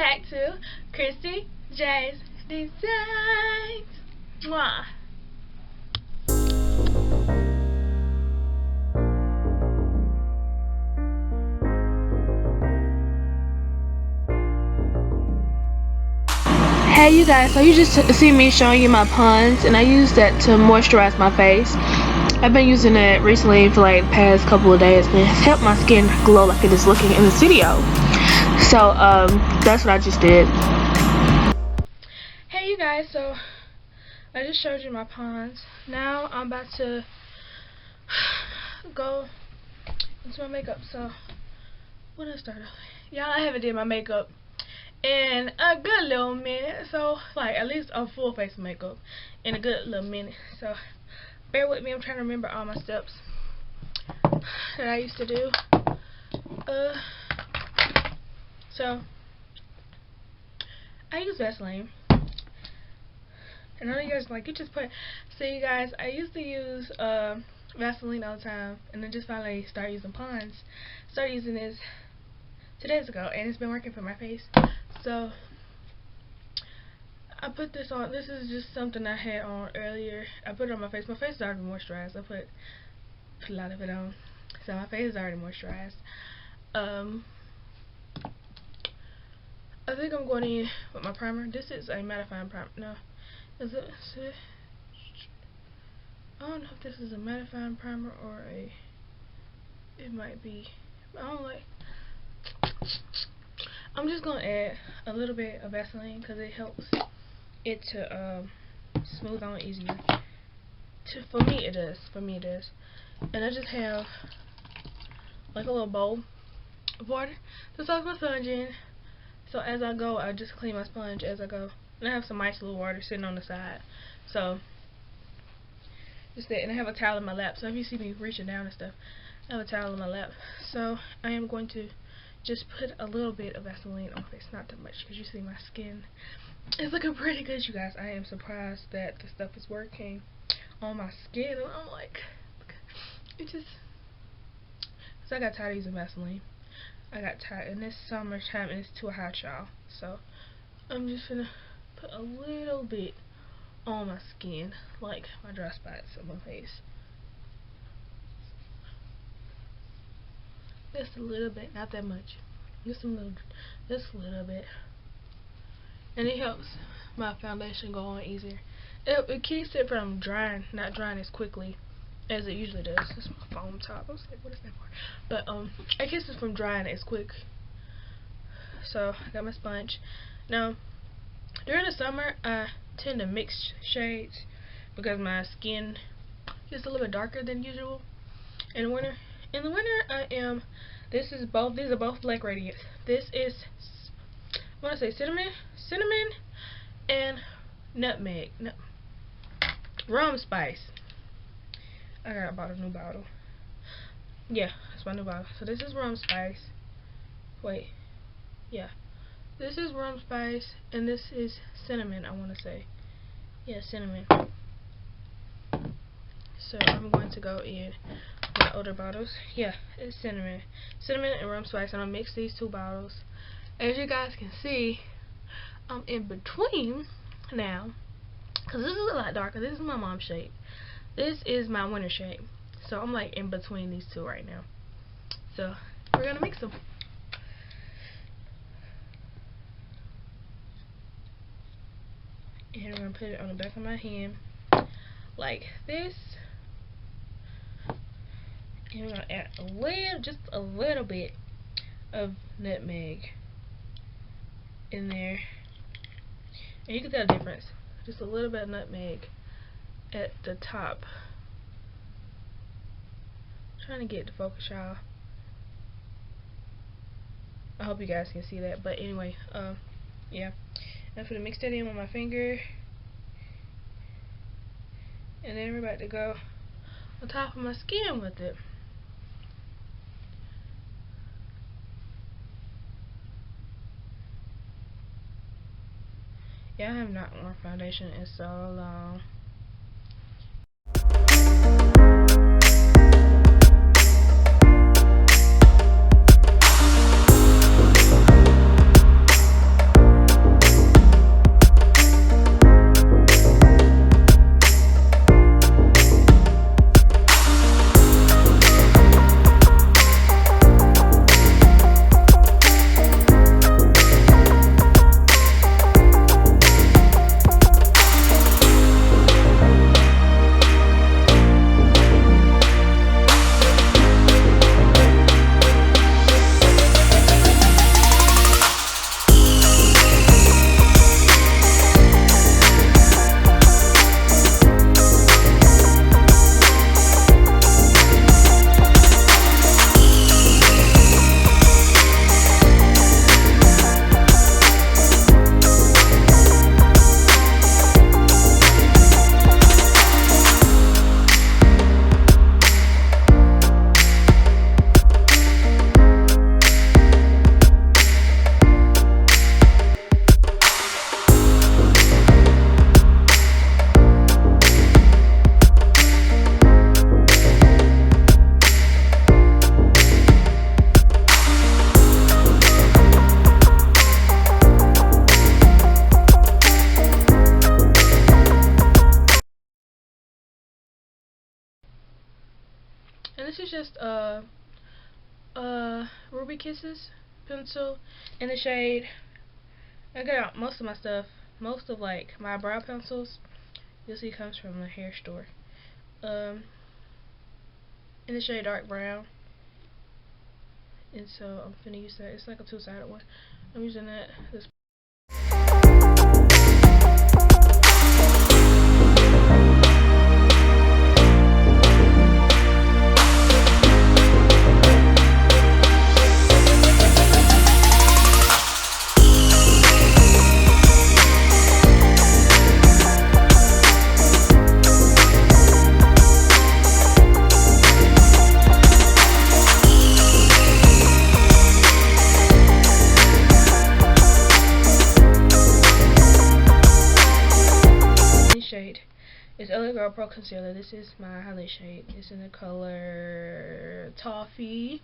back to Kristy J's Designs. Mwah. Hey you guys, so you just see me showing you my Pond's, and I use that to moisturize my face. I've been using it recently for like the past couple of days, and it has helped my skin glow like it is looking in this video. So that's what I just did. Hey you guys, so I just showed you my Pond's. Now I'm about to go into my makeup. So when I start off, y'all, I haven't did my makeup in a good little minute, so like at least a full face of makeup in a good little minute. So bear with me, I'm trying to remember all my steps that I used to do. So I use Vaseline, and all you guys like, you just put. So you guys, I used to use Vaseline all the time, and then just finally started using Pond's. Started using this 2 days ago, and it's been working for my face. So I put this on. This is just something I had on earlier. I put it on my face. My face is already moisturized. I put a lot of it on, so my face is already moisturized. I think I'm going in with my primer. This is a mattifying primer. No, is it? I don't know if this is a mattifying primer or a. It might be. I don't like. I'm just gonna add a little bit of Vaseline because it helps it to smooth on easier. For me it does. And I just have like a little bowl of water to soak my sponge in. So as I go, I just clean my sponge as I go. And I have some nice little water sitting on the side. So just that. And I have a towel in my lap. So if you see me reaching down and stuff, I have a towel in my lap. So I am going to just put a little bit of Vaseline on my face, not that much, because you see my skin is looking pretty good, you guys. I am surprised that the stuff is working on my skin, and I'm like, it just, because I got tired of using Vaseline. I got tired, and this summertime, and it's too hot, y'all. So I'm just gonna put a little bit on my skin, like my dry spots on my face. Just a little bit, not that much. Just a little bit. And it helps my foundation go on easier. It keeps it from not drying as quickly as it usually does. This is my foam top. I was like, what is that for? But it keeps it from drying as quick. So I got my sponge. Now during the summer I tend to mix shades because my skin gets a little bit darker than usual. In the winter these are both Black Radiance. This is, I want to say cinnamon and nutmeg, rum spice. I bought a new bottle. Yeah, that's my new bottle. So this is rum spice. Wait, yeah, this is rum spice, and this is cinnamon. I want to say, yeah, cinnamon. So I'm going to go in my older bottles. Yeah, it's cinnamon and rum spice, and I'll mix these two bottles. As you guys can see, I'm in between now, because this is a lot darker. This is my mom's shade. This is my winter shade. So I'm like in between these two right now. So we're gonna mix them. And we're gonna put it on the back of my hand like this. And we're going to add just a little bit of nutmeg in there. And you can tell the difference. Just a little bit of nutmeg at the top. I'm trying to get the focus, y'all. I hope you guys can see that. But anyway, yeah. I'm going to mix that in with my finger. And then we're about to go on top of my skin with it. Yeah, I have not worn foundation in so long. is just Ruby Kisses pencil in the shade. I got most of my stuff, most of like my brow pencils, you'll see comes from the hair store. In the shade dark brown. And so I'm gonna use that. It's like a two-sided one. I'm using that. This shade is L.A. Pro Concealer. This is my highlight shade. It's in the color Toffee.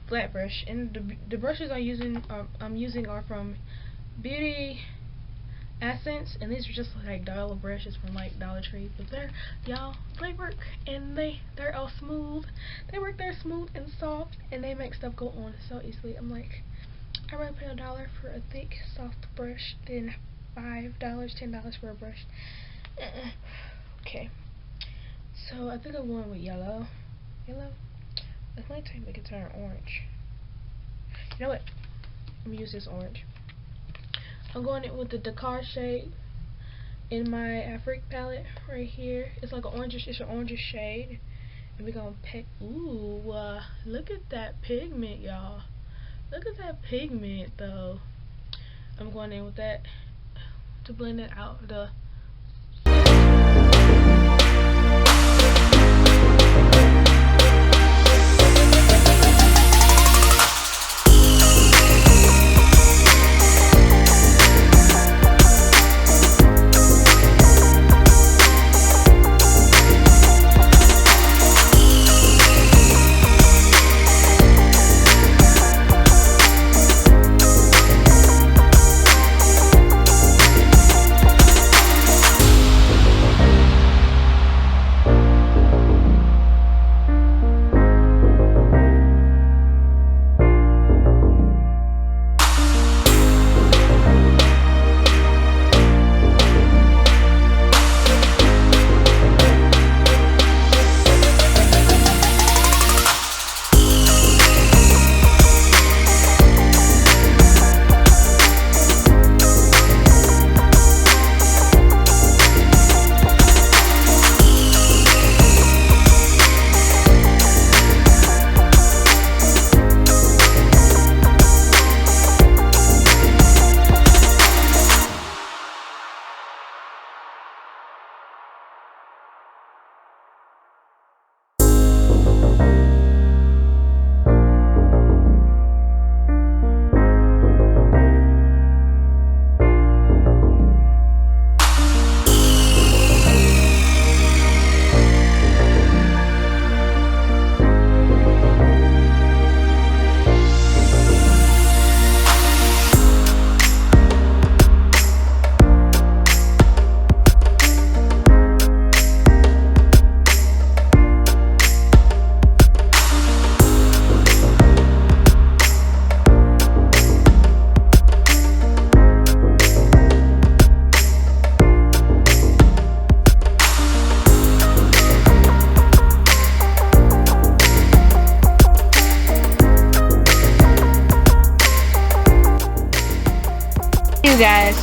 Flat brush, and the brushes I'm using are from Beauty Essence, and these are just like dollar brushes from like Dollar Tree, but they work, and they're all smooth. They're smooth and soft, and they make stuff go on so easily. I'm like, I'd rather pay $1 for a thick soft brush than $5, $10 for a brush. Okay, so I think I'm going with yellow. It's my time to make it turn orange. You know what? I'm gonna use this orange. I'm going in with the Dakar shade in my Afrique palette right here. It's like an orangish shade, and we're gonna pick. Ooh, look at that pigment, y'all. Look at that pigment, though. I'm going in with that to blend it out.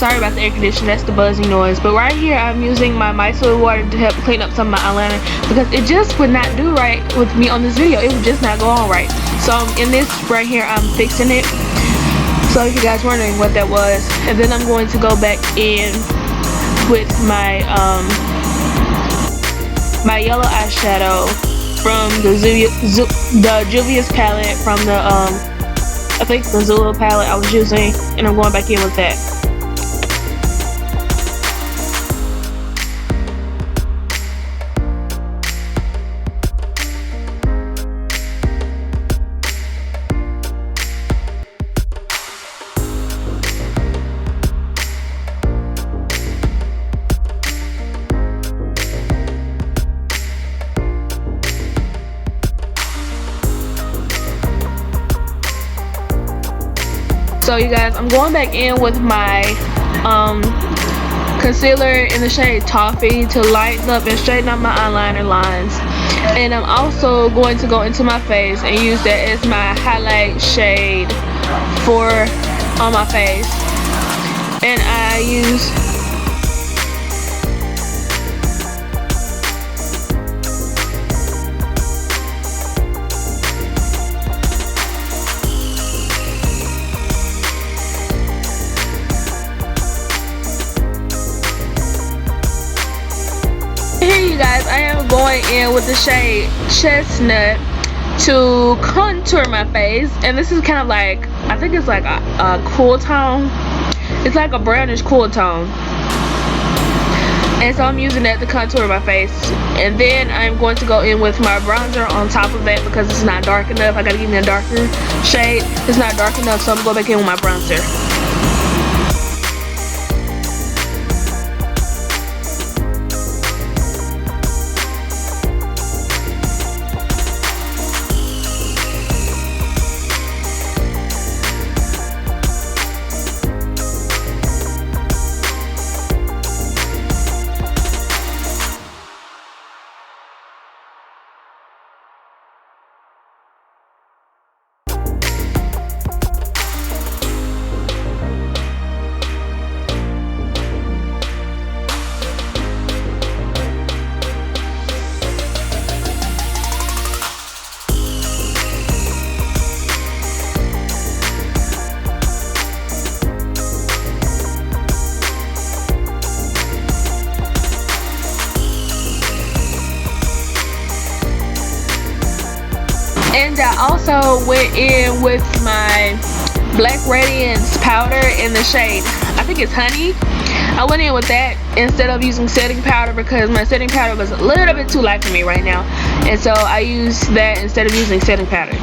sorry about the air conditioner, that's the buzzing noise. But right here I'm using my micellar water to help clean up some of my eyeliner because it just would not do right with me on this video. It would just not go on right. So in this right here I'm fixing it. So if you guys wondering what that was. And then I'm going to go back in with my my yellow eyeshadow from the Juvia's palette from the I think the Zulu palette I was using, and I'm going back in with that. So you guys, I'm going back in with my concealer in the shade Toffee to lighten up and straighten up my eyeliner lines. And I'm also going to go into my face and use that as my highlight shade on my face. And I use guys, I am going in with the shade Chesnut to contour my face, and this is kind of like, I think it's like a cool tone. It's like a brownish cool tone, and so I'm using that to contour my face. And then I'm going to go in with my bronzer on top of that because it's not dark enough. I gotta give me a darker shade. It's not dark enough, so I'm gonna go back in with my bronzer. And I also went in with my black Radiance powder in the shade, I think it's Honey. I went in with that instead of using setting powder because my setting powder was a little bit too light for me right now. And so I used that instead of using setting powder.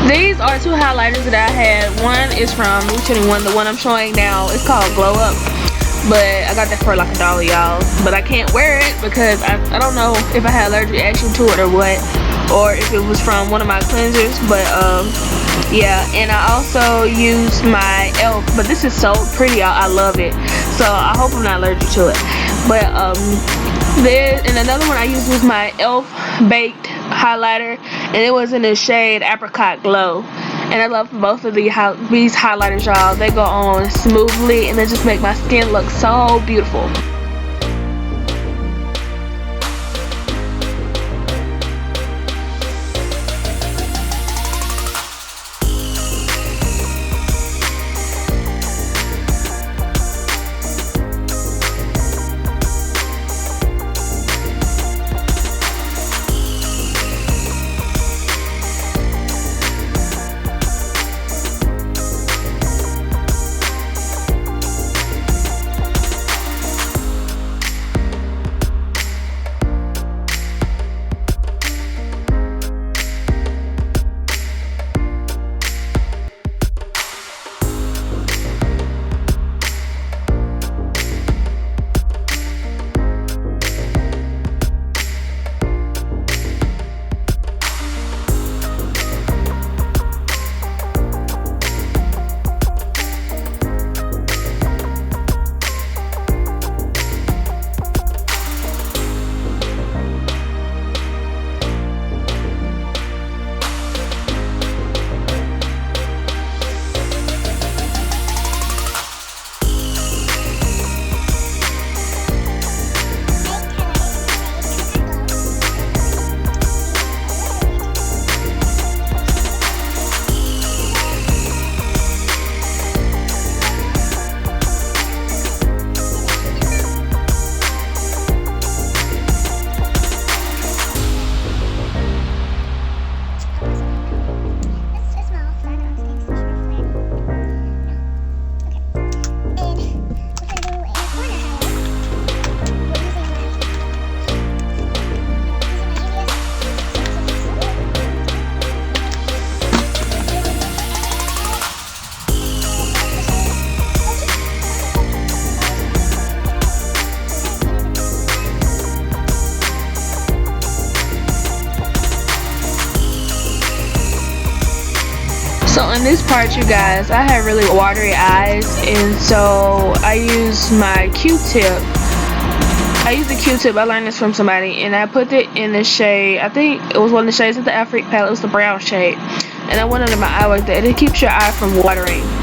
These are two highlighters that I had. One is from New 21. The one I'm showing now is called Glow Up. But I got that for like $1, y'all. But I can't wear it because I don't know if I had allergic reaction to it or what. Or if it was from one of my cleansers. But yeah. And I also used my E.L.F. But this is so pretty, y'all. I love it. So I hope I'm not allergic to it. But and another one I used was my E.L.F. Baked highlighter, and it was in the shade Apricot Glow. And I love both of these highlighters, y'all. They go on smoothly and they just make my skin look so beautiful. So in this part, you guys, I have really watery eyes, and so I use my Q-tip. I use the Q-tip. I learned this from somebody, and I put it in the shade. I think it was one of the shades of the Afrique palette. It was the brown shade, and I went under my eye like that. It keeps your eye from watering.